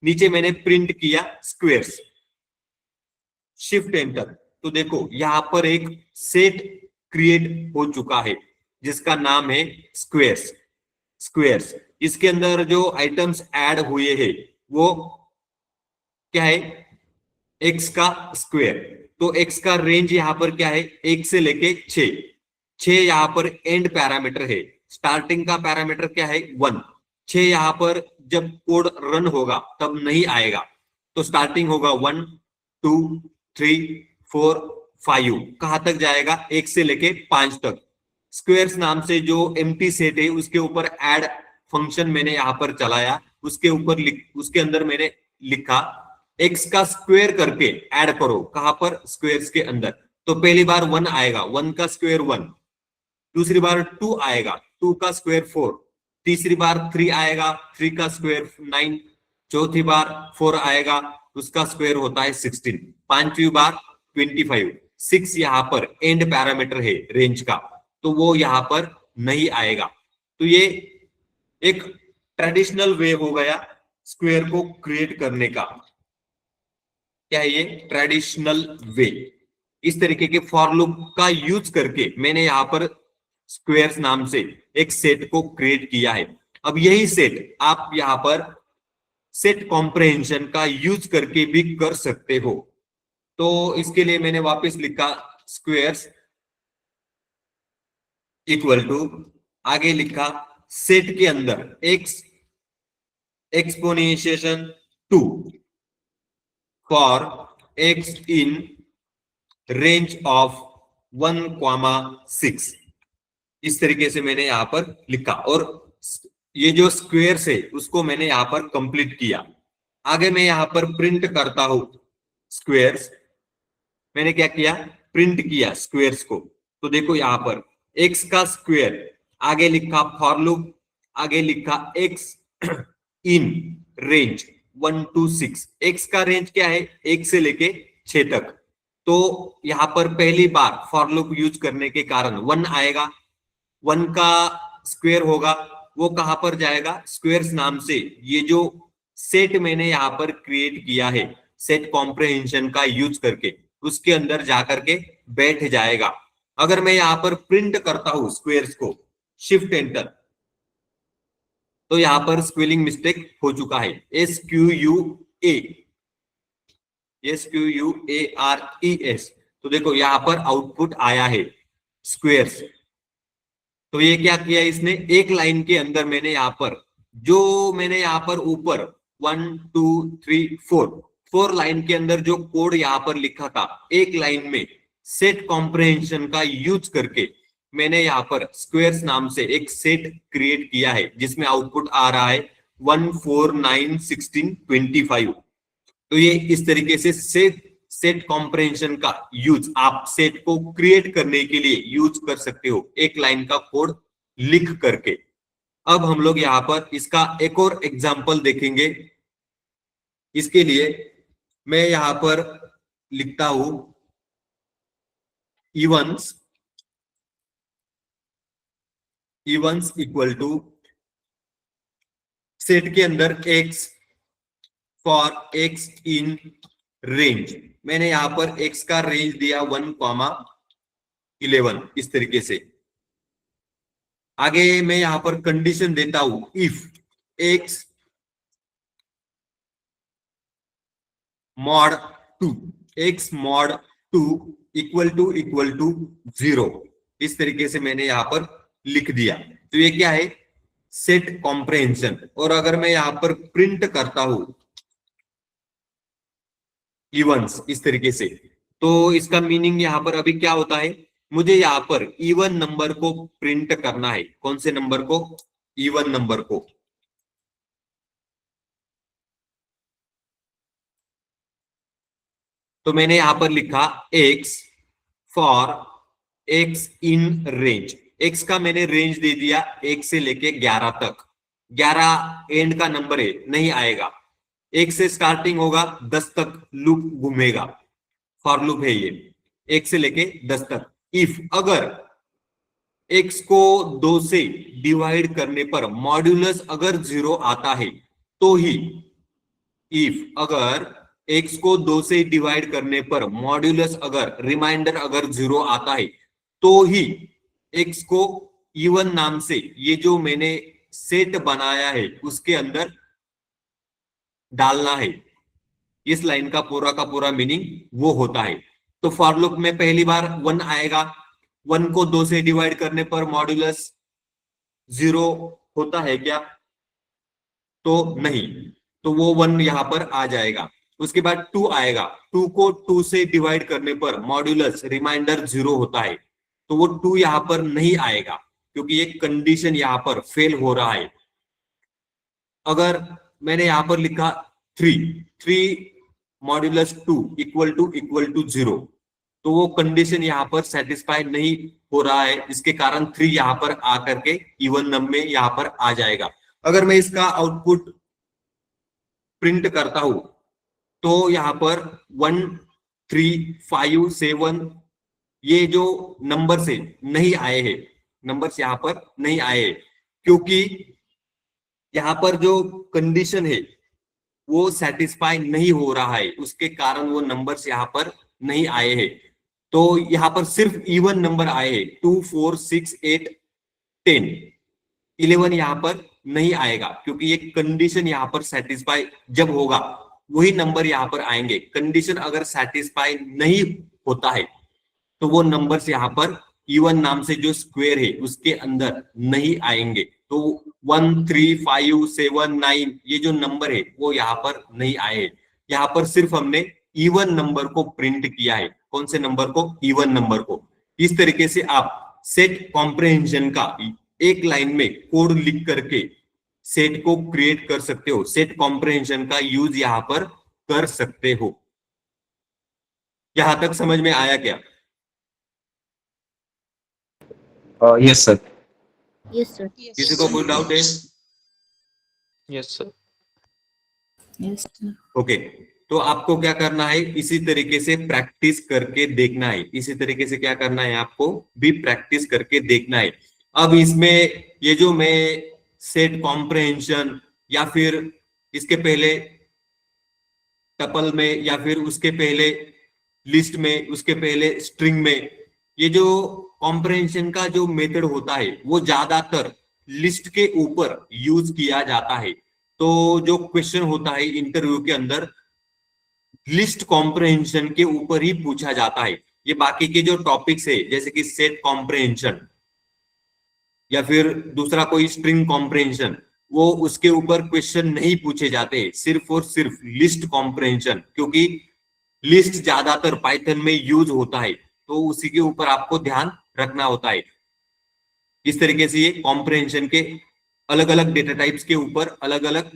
नीचे मैंने प्रिंट किया स्क्वेयर्स, शिफ्ट एंटर। तो देखो यहां पर एक सेट क्रिएट हो चुका है जिसका नाम है स्क्वेयर्स। स्क्वेयर्स, इसके अंदर जो आइटम्स ऐड हुए हैं वो क्या है? x का स्क्वायर। तो x का रेंज यहां पर क्या है? 1 से लेके 6। 6 यहां पर एंड पैरामीटर है, स्टार्टिंग का पैरामीटर क्या है? 1। 6 यहां पर जब कोड रन होगा तब नहीं आएगा, तो स्टार्टिंग होगा 1 2 3 4 5। कहां तक जाएगा? 1 से लेके 5 तक। स्क्वेयर्स नाम से जो एम्प्टी सेट है उसके ऊपर ऐड फंक्शन मैंने यहां पर चलाया। उसके ऊपर उसके अंदर मैंने लिखा x का स्क्वायर करके ऐड करो। कहां पर? स्क्वेयर्स के अंदर। तो पहली बार 1 आएगा, 1 का स्क्वायर 1। दूसरी बार 2 आएगा, 2 का स्क्वायर 4। तीसरी बार 3 आएगा, 3 का स्क्वायर 9। चौथी बार 4 आएगा, उसका स्क्वायर होता है 16। पांचवी बार 25। 6 यहां पर एंड पैरामीटर है रेंज का, तो वो यहां पर नहीं आएगा। तो ये एक ट्रेडिशनल वे हो गया स्क्वायर को क्रिएट करने का। क्या है ये? Traditional way. इस तरीके के फॉर लूप का यूज करके मैंने यहां पर स्क्वेयर्स नाम से एक सेट को क्रिएट किया है। अब यही सेट आप यहां पर सेट कॉम्प्रिहेंशन का यूज करके भी कर सकते हो। तो इसके लिए मैंने वापस लिखा स्क्वेयर्स इक्वल टू, आगे लिखा सेट के अंदर x exponentiation 2 for x in range of 1,6। इस तरीके से मैंने यहां पर लिखा और ये जो स्क्वेयर्स है उसको मैंने यहां पर कंप्लीट किया। आगे मैं यहां पर प्रिंट करता हूं स्क्वेयर्स। मैंने क्या किया? प्रिंट किया स्क्वेयर्स को। तो देखो यहां पर x का स्क्वायर, आगे लिखा फॉर लूप, आगे लिखा x in range 1 to 6। x का रेंज क्या है? 1 से लेके 6 तक। तो यहां पर पहली बार फॉर लूप यूज करने के कारण 1 आएगा। 1 का स्क्वायर होगा, वो कहां पर जाएगा? स्क्वेयर्स नाम से ये जो सेट मैंने यहां पर क्रिएट किया है सेट कॉम्प्रिहेंशन का यूज करके, उसके अंदर जाकर के बैठ जाएगा। अगर मैं यहां पर प्रिंट करता हूं स्क्वेयर्स को, शिफ्ट एंटर, तो यहां पर स्पेलिंग मिस्टेक हो चुका है। SQUARES, तो देखो यहां पर आउटपुट आया है स्क्वेयर्स। तो ये क्या किया इसने, एक लाइन के अंदर मैंने यहाँ पर यहाँ पर ऊपर 1 2 3 4 लाइन के अंदर जो कोड यहाँ पर लिखा था, एक लाइन में सेट कॉम्प्रहेंशन का यूज करके मैंने यहाँ पर स्क्वेयर्स नाम से एक सेट क्रिएट किया है, जिसमें आउटपुट आ रहा है 1 4 9 16 25। तो ये इस तरीके से सेट कॉम्प्रहेंशन का यूज आप सेट को क्रिएट करने के लिए यूज कर सकते हो, एक लाइन का कोड लिख करके। अब हम लोग यहां पर इसका एक और एग्जांपल देखेंगे। इसके लिए मैं यहां पर लिखता हूं इवन्स इक्वल टू सेट के अंदर x for x in range. मैंने यहां पर x का रेंज दिया 1,11 इस तरीके से। आगे मैं यहां पर कंडीशन देता हूं if x mod 2 equal to 0, इस तरीके से मैंने यहां पर लिख दिया। तो ये क्या है, सेट कॉम्प्रहेंशन। और अगर मैं यहां पर प्रिंट करता हूं इवन्स इस तरीके से, तो इसका मीनिंग यहां पर अभी क्या होता है, मुझे यहां पर इवन नंबर को प्रिंट करना है। कौन से नंबर को, इवन नंबर को। तो मैंने यहां पर लिखा x for x in range. x का मैंने रेंज दे दिया 1 से लेके 11 तक। 11 एंड का नंबर है, नहीं आएगा। 1 से स्टार्टिंग होगा, 10 तक लूप घूमेगा, फॉर लूप है ये, 1 से लेके 10 तक। इफ अगर x को 2 से डिवाइड करने पर मॉड्यूलस अगर 0 आता है तो ही, इफ अगर x को 2 से डिवाइड करने पर मॉड्यूलस अगर रिमाइंडर अगर 0 आता है तो ही x को इवन नाम से ये जो मैंने सेट बनाया है उसके अंदर डालना है। इस लाइन का पूरा मीनिंग वो होता है। तो फॉर लूप में पहली बार 1 आएगा, 1 को 2 से डिवाइड करने पर मॉड्यूलस 0 होता है क्या, तो नहीं, तो वो 1 यहां पर आ जाएगा। उसके बाद 2 आएगा, 2 को 2 से डिवाइड करने पर मॉड्यूलस रिमाइंडर 0 होता है, तो वो 2 यहां पर नहीं आएगा क्योंकि एक कंडीशन यहां पर फेल हो रहा है। अगर मैंने यहां पर लिखा 3 मॉड्यूलस 2 इक्वल टू 0, तो वो कंडीशन यहां पर सेटिस्फाई नहीं हो रहा है, जिसके कारण 3 यहां पर आकर के इवन नंबर में यहां पर आ जाएगा। अगर मैं इसका आउटपुट प्रिंट करता हूं तो यहां पर 1 3 5 7 ये जो नंबर से नहीं आए हैं, नंबर्स यहां पर नहीं आए हैं क्योंकि यहां पर जो कंडीशन है वो सेटिस्फाई नहीं हो रहा है, उसके कारण वो नंबर्स यहां पर नहीं आए हैं। तो यहां पर सिर्फ इवन नंबर आए हैं, 2 4 6 8 10। 11 यहां पर नहीं आएगा क्योंकि ये कंडीशन यहां पर सेटिस्फाई जब होगा वही नंबर यहां पर आएंगे। कंडीशन अगर सेटिस्फाई नहीं होता है तो वो नंबर्स यहां पर इवन नाम से जो स्क्वायर है उसके अंदर नहीं आएंगे। तो 1 3 5 7 9 ये जो नंबर है वो यहाँ पर नहीं आए। यहाँ पर सिर्फ हमने इवन नंबर को प्रिंट किया है। कौन से नंबर को, इवन नंबर को। इस तरीके से आप सेट कॉम्प्रहेंशन का एक लाइन में कोड लिख करके सेट को क्रिएट कर सकते हो, सेट कॉम्प्रहेंशन का यूज यहाँ पर कर सकते हो। यहां तक समझ में आया क्या? Yes, sir. Yes, sir. किसी को कोई डाउट है? Yes, sir. Yes, sir. Okay, तो आपको क्या करना है, इसी तरीके से प्रैक्टिस करके देखना है। इसी तरीके से क्या करना है, आपको भी प्रैक्टिस करके देखना है। अब इसमें ये जो मैं सेट कॉम्प्रहेंशन या फिर इसके पहले टपल में या फिर उसके पहले लिस्ट में, उसके पहले स्ट्रिंग में, ये जो कॉम्प्रहेंशन का जो मेथड होता है वो ज्यादातर लिस्ट के ऊपर यूज किया जाता है। तो जो क्वेश्चन होता है इंटरव्यू के अंदर लिस्ट कॉम्प्रहेंशन के ऊपर ही पूछा जाता है। ये बाकी के जो टॉपिक्स है जैसे कि सेट कॉम्प्रहेंशन या फिर दूसरा कोई स्ट्रिंग कॉम्प्रहेंशन, वो उसके ऊपर क्वेश्चन नहीं पूछे जाते, सिर्फ और सिर्फ लिस्ट कॉम्प्रहेंशन, क्योंकि लिस्ट ज्यादातर पाइथन में यूज होता है तो उसी के ऊपर आपको ध्यान रखना होता है। इस तरीके से ये कॉम्प्रहेंशन के अलग अलग डेटा टाइप्स के ऊपर अलग अलग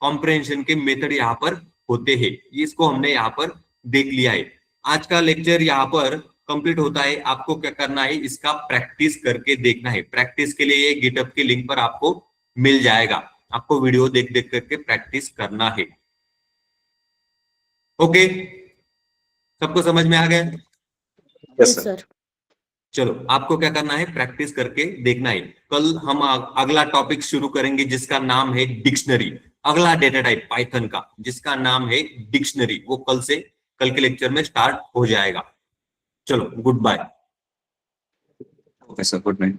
कॉम्प्रहेंशन के मेथड यहाँ पर होते हैं। इसको हमने यहाँ पर देख लिया है। आज का लेक्चर यहाँ पर कंप्लीट होता है। आपको क्या करना है, इसका प्रैक्टिस करके देखना है। प्रैक्टिस के लिए ये गिटहब के लिंक पर आपको मिल जाएगा। आपको वीडियो देख देख करके प्रैक्टिस करना है। ओके, सबको समझ में आ गया? Yes, sir. चलो, आपको क्या करना है, प्रैक्टिस करके देखना है। कल हम अगला टॉपिक शुरू करेंगे जिसका नाम है डिक्शनरी। अगला डेटा टाइप पाइथन का जिसका नाम है डिक्शनरी, वो कल के लेक्चर में स्टार्ट हो जाएगा। चलो, good bye. Okay, sir. Good night.